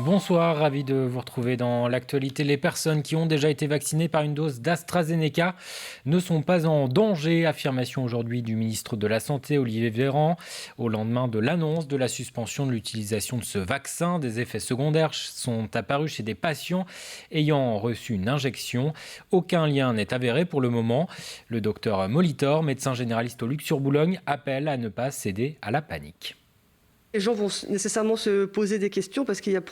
Bonsoir, ravi de vous retrouver dans l'actualité. Les personnes qui ont déjà été vaccinées par une dose d'AstraZeneca ne sont pas en danger. Affirmation aujourd'hui du ministre de la Santé, Olivier Véran, au lendemain de l'annonce de la suspension de l'utilisation de ce vaccin. Des effets secondaires sont apparus chez des patients ayant reçu une injection. Aucun lien n'est avéré pour le moment. Le docteur Molitor, médecin généraliste au Luc-sur-Boulogne, appelle à ne pas céder à la panique. Les gens vont nécessairement se poser des questions parce qu'il y a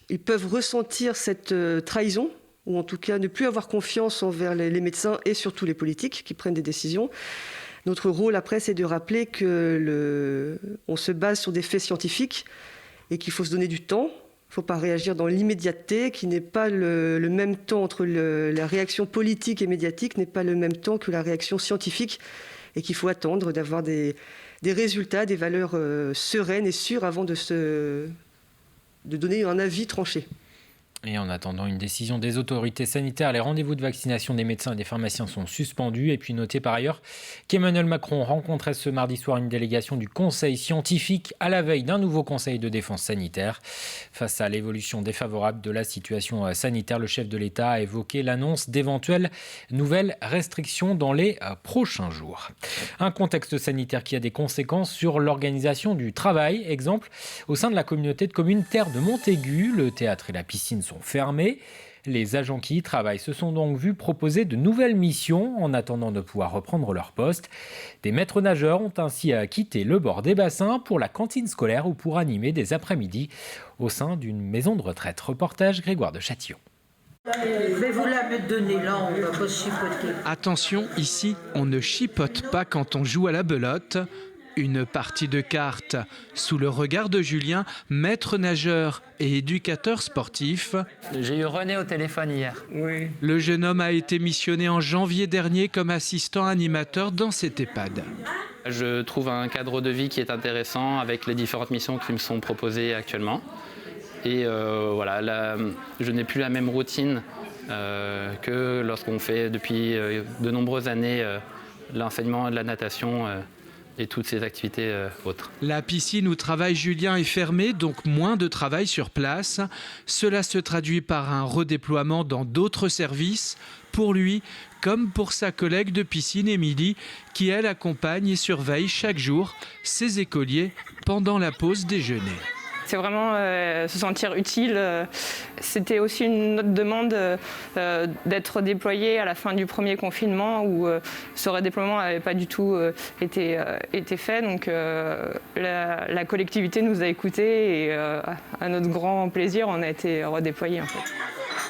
ils peuvent ressentir cette trahison, ou en tout cas ne plus avoir confiance envers les médecins et surtout les politiques qui prennent des décisions. Notre rôle après, c'est de rappeler qu'on se base sur des faits scientifiques et qu'il faut se donner du temps. Il ne faut pas réagir dans l'immédiateté, qui n'est pas le même temps entre la réaction politique et médiatique, n'est pas le même temps que la réaction scientifique, et qu'il faut attendre d'avoir des résultats, des valeurs sereines et sûres avant de donner un avis tranché. Et en attendant une décision des autorités sanitaires, les rendez-vous de vaccination des médecins et des pharmaciens sont suspendus. Et puis notez par ailleurs qu'Emmanuel Macron rencontrait ce mardi soir une délégation du Conseil scientifique à la veille d'un nouveau Conseil de défense sanitaire. Face à l'évolution défavorable de la situation sanitaire, le chef de l'État a évoqué l'annonce d'éventuelles nouvelles restrictions dans les prochains jours. Un contexte sanitaire qui a des conséquences sur l'organisation du travail. Exemple, au sein de la communauté de communes Terre de Montaigu, le théâtre et la piscine sont fermés. Les agents qui y travaillent se sont donc vus proposer de nouvelles missions en attendant de pouvoir reprendre leur poste. Des maîtres nageurs ont ainsi quitté le bord des bassins pour la cantine scolaire ou pour animer des après-midi au sein d'une maison de retraite. Reportage Grégoire de Châtillon. Je vais vous la mettre de nez, là, on va pas chipoter. Attention, ici, on ne chipote pas quand on joue à la belote. Une partie de cartes sous le regard de Julien, maître nageur et éducateur sportif. J'ai eu René au téléphone hier. Oui. Le jeune homme a été missionné en janvier dernier comme assistant animateur dans cet EHPAD. Je trouve un cadre de vie qui est intéressant avec les différentes missions qui me sont proposées actuellement. Et voilà, je n'ai plus la même routine que lorsqu'on fait depuis de nombreuses années l'enseignement de la natation et toutes ces activités autres. La piscine où travaille Julien est fermée, donc moins de travail sur place. Cela se traduit par un redéploiement dans d'autres services, pour lui comme pour sa collègue de piscine Émilie, qui elle accompagne et surveille chaque jour ses écoliers pendant la pause déjeuner. C'est vraiment se sentir utile. C'était aussi notre demande d'être déployé à la fin du premier confinement où ce redéploiement n'avait pas du tout été fait. Donc la collectivité nous a écoutés et à notre grand plaisir, on a été redéployés en fait.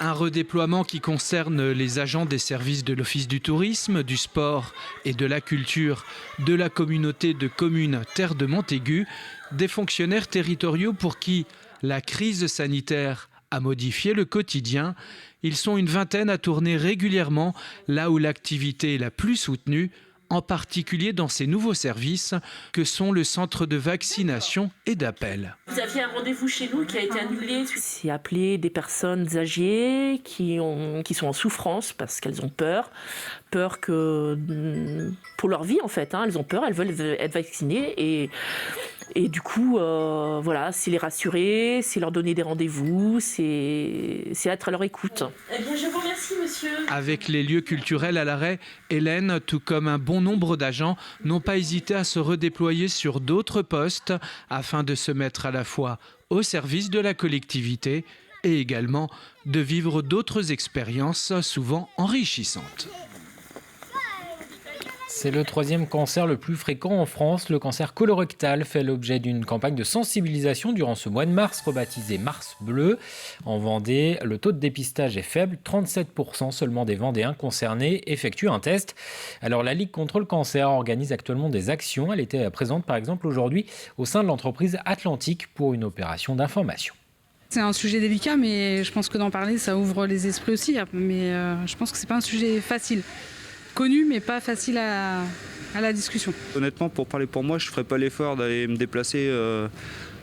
Un redéploiement qui concerne les agents des services de l'Office du tourisme, du sport et de la culture de la communauté de communes Terre de Montaigu, des fonctionnaires territoriaux pour qui la crise sanitaire a modifié le quotidien. Ils sont une vingtaine à tourner régulièrement là où l'activité est la plus soutenue, en particulier dans ces nouveaux services que sont le centre de vaccination et d'appel. Vous aviez un rendez-vous chez nous qui a été annulé. C'est appeler des personnes âgées qui sont en souffrance parce qu'elles ont peur que pour leur vie en fait, elles ont peur, elles veulent être vaccinées et du coup, voilà, c'est les rassurer, c'est leur donner des rendez-vous, c'est être à leur écoute. Eh bien, je vous remercie, monsieur. Avec les lieux culturels à l'arrêt, Hélène, tout comme un bon nombre d'agents, n'ont pas hésité à se redéployer sur d'autres postes afin de se mettre à la fois au service de la collectivité et également de vivre d'autres expériences souvent enrichissantes. C'est le troisième cancer le plus fréquent en France. Le cancer colorectal fait l'objet d'une campagne de sensibilisation durant ce mois de mars, rebaptisé Mars Bleu. En Vendée, le taux de dépistage est faible. 37% seulement des Vendéens concernés effectuent un test. Alors la Ligue contre le cancer organise actuellement des actions. Elle était présente par exemple aujourd'hui au sein de l'entreprise Atlantique pour une opération d'information. C'est un sujet délicat, mais je pense que d'en parler, ça ouvre les esprits aussi. Mais je pense que c'est pas un sujet facile. Connu, mais pas facile à la discussion. Honnêtement, pour parler pour moi, je ne ferais pas l'effort d'aller me déplacer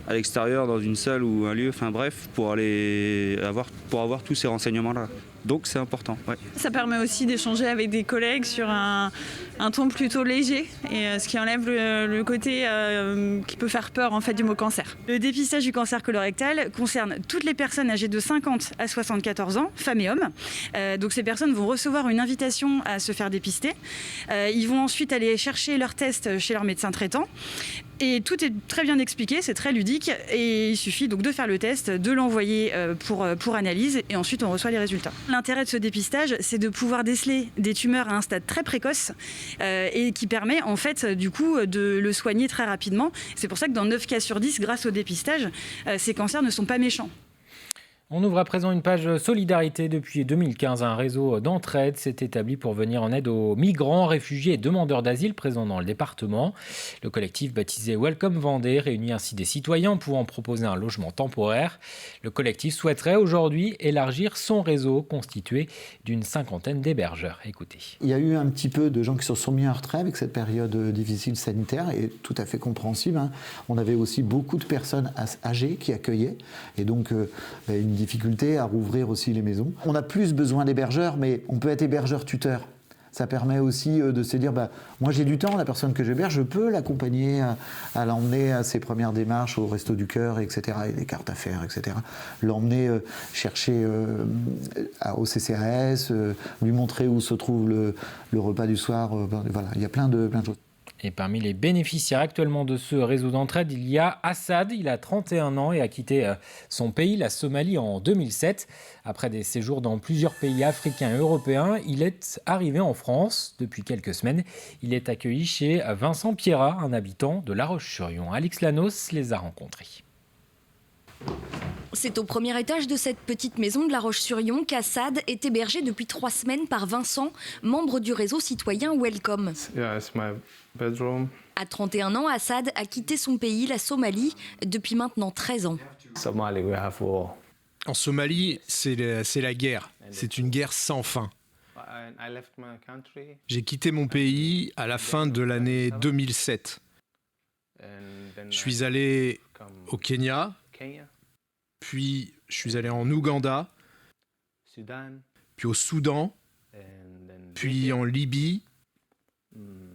à l'extérieur dans une salle ou un lieu, enfin bref, pour avoir tous ces renseignements-là. Donc c'est important. Ouais. Ça permet aussi d'échanger avec des collègues sur un ton plutôt léger, et ce qui enlève le côté qui peut faire peur en fait du mot cancer. Le dépistage du cancer colorectal concerne toutes les personnes âgées de 50 à 74 ans, femmes et hommes. Donc ces personnes vont recevoir une invitation à se faire dépister. Ils vont ensuite aller chercher leur test chez leur médecin traitant. Et tout est très bien expliqué, c'est très ludique, et il suffit donc de faire le test, de l'envoyer pour analyse, et ensuite on reçoit les résultats. L'intérêt de ce dépistage, c'est de pouvoir déceler des tumeurs à un stade très précoce, et qui permet en fait du coup de le soigner très rapidement. C'est pour ça que dans 9 cas sur 10, grâce au dépistage, ces cancers ne sont pas méchants. On ouvre à présent une page solidarité. Depuis 2015, un réseau d'entraide s'est établi pour venir en aide aux migrants, réfugiés et demandeurs d'asile présents dans le département. Le collectif baptisé Welcome Vendée réunit ainsi des citoyens pouvant proposer un logement temporaire. Le collectif souhaiterait aujourd'hui élargir son réseau constitué d'une 50aine d'hébergeurs. Écoutez. Il y a eu un petit peu de gens qui se sont mis en retrait avec cette période difficile sanitaire, et tout à fait compréhensible. On avait aussi beaucoup de personnes âgées qui accueillaient, et donc une difficulté à rouvrir aussi les maisons. On a plus besoin d'hébergeurs, mais on peut être hébergeur-tuteur. Ça permet aussi de se dire, moi j'ai du temps, la personne que j'héberge, je peux l'accompagner à l'emmener à ses premières démarches au Resto du Cœur, etc., et des cartes à faire, etc. L'emmener chercher au CCAS, lui montrer où se trouve le repas du soir. Voilà, il y a plein de choses. Et parmi les bénéficiaires actuellement de ce réseau d'entraide, il y a Assad. Il a 31 ans et a quitté son pays, la Somalie, en 2007. Après des séjours dans plusieurs pays africains et européens, il est arrivé en France depuis quelques semaines. Il est accueilli chez Vincent Pierrat, un habitant de La Roche-sur-Yon. Alix Lanos les a rencontrés. C'est au premier étage de cette petite maison de La Roche-sur-Yon qu'Assad est hébergé depuis 3 semaines par Vincent, membre du réseau citoyen Welcome. À 31 ans, Assad a quitté son pays, la Somalie, depuis maintenant 13 ans. En Somalie, c'est la guerre. C'est une guerre sans fin. J'ai quitté mon pays à la fin de l'année 2007. Je suis allé au Kenya, puis je suis allé en Ouganda, puis au Soudan, puis en Libye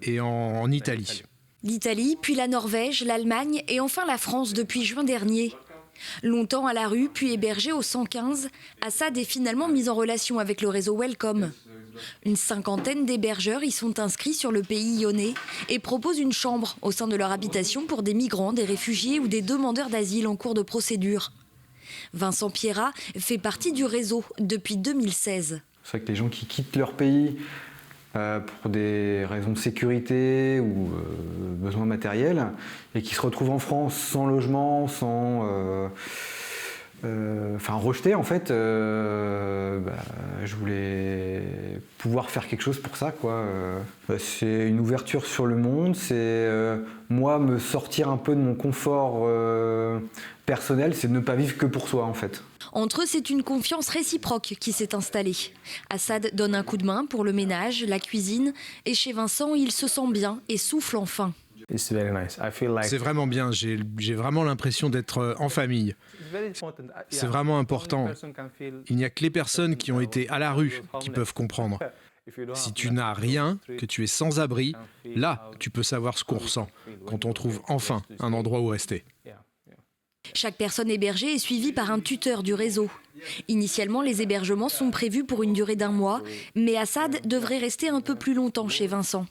et en Italie. L'Italie, puis la Norvège, l'Allemagne et enfin la France depuis juin dernier. Longtemps à la rue, puis hébergé au 115, Assad est finalement mis en relation avec le réseau Welcome. Une 50aine d'hébergeurs y sont inscrits sur le pays lyonnais et proposent une chambre au sein de leur habitation pour des migrants, des réfugiés ou des demandeurs d'asile en cours de procédure. Vincent Pierrat fait partie du réseau depuis 2016. C'est vrai que les gens qui quittent leur pays pour des raisons de sécurité ou besoins matériels et qui se retrouvent en France sans logement, rejetés en fait, je voulais pouvoir faire quelque chose pour ça, quoi. C'est une ouverture sur le monde, c'est moi me sortir un peu de mon confort personnel, c'est de ne pas vivre que pour soi en fait. Entre eux, c'est une confiance réciproque qui s'est installée. Assad donne un coup de main pour le ménage, la cuisine, et chez Vincent, il se sent bien et souffle enfin. C'est vraiment bien, j'ai vraiment l'impression d'être en famille. C'est vraiment important. Il n'y a que les personnes qui ont été à la rue qui peuvent comprendre. Si tu n'as rien, que tu es sans abri, là, tu peux savoir ce qu'on ressent quand on trouve enfin un endroit où rester. Chaque personne hébergée est suivie par un tuteur du réseau. Initialement, les hébergements sont prévus pour une durée d'1 mois, mais Assad devrait rester un peu plus longtemps chez Vincent.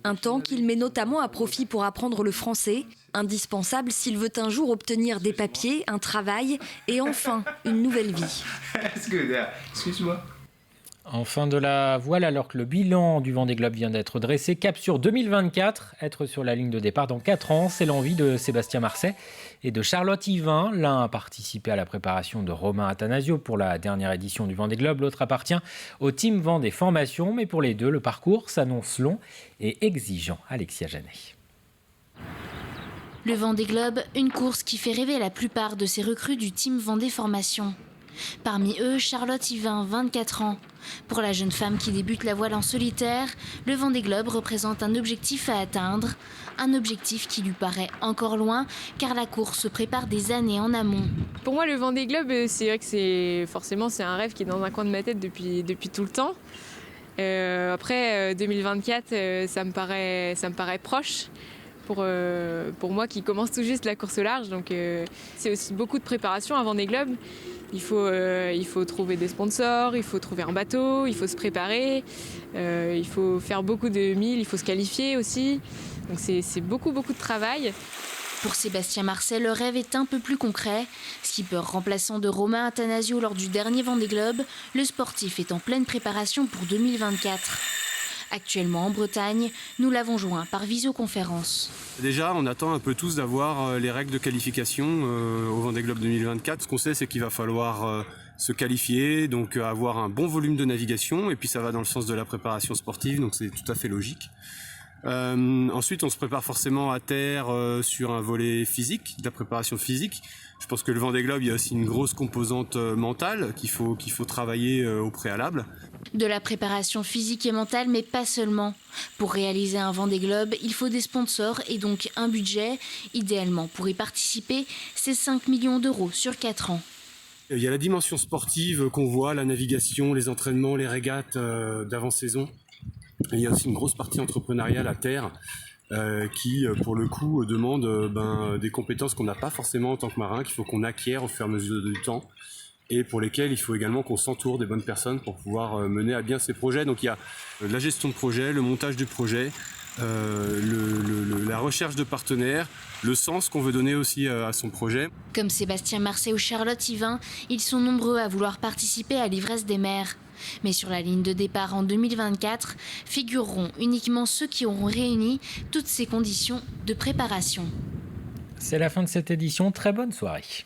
Un temps qu'il met notamment à profit pour apprendre le français, indispensable s'il veut un jour obtenir des papiers, un travail et enfin une nouvelle vie. Excuse-moi. Enfin de la voile, alors que le bilan du Vendée Globe vient d'être dressé. Cap sur 2024, être sur la ligne de départ dans 4 ans, c'est l'envie de Sébastien Marcet et de Charlotte Yvain. L'un a participé à la préparation de Romain Attanasio pour la dernière édition du Vendée Globe, l'autre appartient au Team Vendée Formation, mais pour les deux, le parcours s'annonce long et exigeant. Alexia Janet. Le Vendée Globe, une course qui fait rêver la plupart de ces recrues du Team Vendée Formation. Parmi eux, Charlotte Yvain, 24 ans. Pour la jeune femme qui débute la voile en solitaire, le Vendée Globe représente un objectif à atteindre. Un objectif qui lui paraît encore loin, car la course se prépare des années en amont. Pour moi, le Vendée Globe, c'est vrai que c'est un rêve qui est dans un coin de ma tête depuis tout le temps. Après, 2024, ça me paraît proche. Pour moi qui commence tout juste la course au large. Donc c'est aussi beaucoup de préparation avant Vendée Globe. Il faut trouver des sponsors, il faut trouver un bateau, il faut se préparer, il faut faire beaucoup de milles, il faut se qualifier aussi. Donc c'est beaucoup de travail. Pour Sébastien Marcet, le rêve est un peu plus concret. Skipper remplaçant de Romain Athanasio lors du dernier Vendée Globe, le sportif est en pleine préparation pour 2024. Actuellement en Bretagne, nous l'avons joint par visioconférence. Déjà, on attend un peu tous d'avoir les règles de qualification au Vendée Globe 2024. Ce qu'on sait, c'est qu'il va falloir se qualifier, donc avoir un bon volume de navigation, et puis ça va dans le sens de la préparation sportive, donc c'est tout à fait logique. Ensuite, on se prépare forcément à terre sur un volet physique, de la préparation physique. Je pense que le Vendée Globe, il y a aussi une grosse composante mentale qu'il faut travailler au préalable. De la préparation physique et mentale, mais pas seulement. Pour réaliser un Vendée Globe, il faut des sponsors et donc un budget. Idéalement, pour y participer, c'est 5 millions d'euros sur 4 ans. Il y a la dimension sportive qu'on voit, la navigation, les entraînements, les régates d'avant-saison. Et il y a aussi une grosse partie entrepreneuriale à terre qui, pour le coup, demande des compétences qu'on n'a pas forcément en tant que marin, qu'il faut qu'on acquiert au fur et à mesure du temps, et pour lesquelles il faut également qu'on s'entoure des bonnes personnes pour pouvoir mener à bien ces projets. Donc il y a la gestion de projet, le montage du projet, la recherche de partenaires, le sens qu'on veut donner aussi à son projet. Comme Sébastien Marcet ou Charlotte Yvain, ils sont nombreux à vouloir participer à l'Ivresse des mers. Mais sur la ligne de départ en 2024, figureront uniquement ceux qui auront réuni toutes ces conditions de préparation. C'est la fin de cette édition. Très bonne soirée.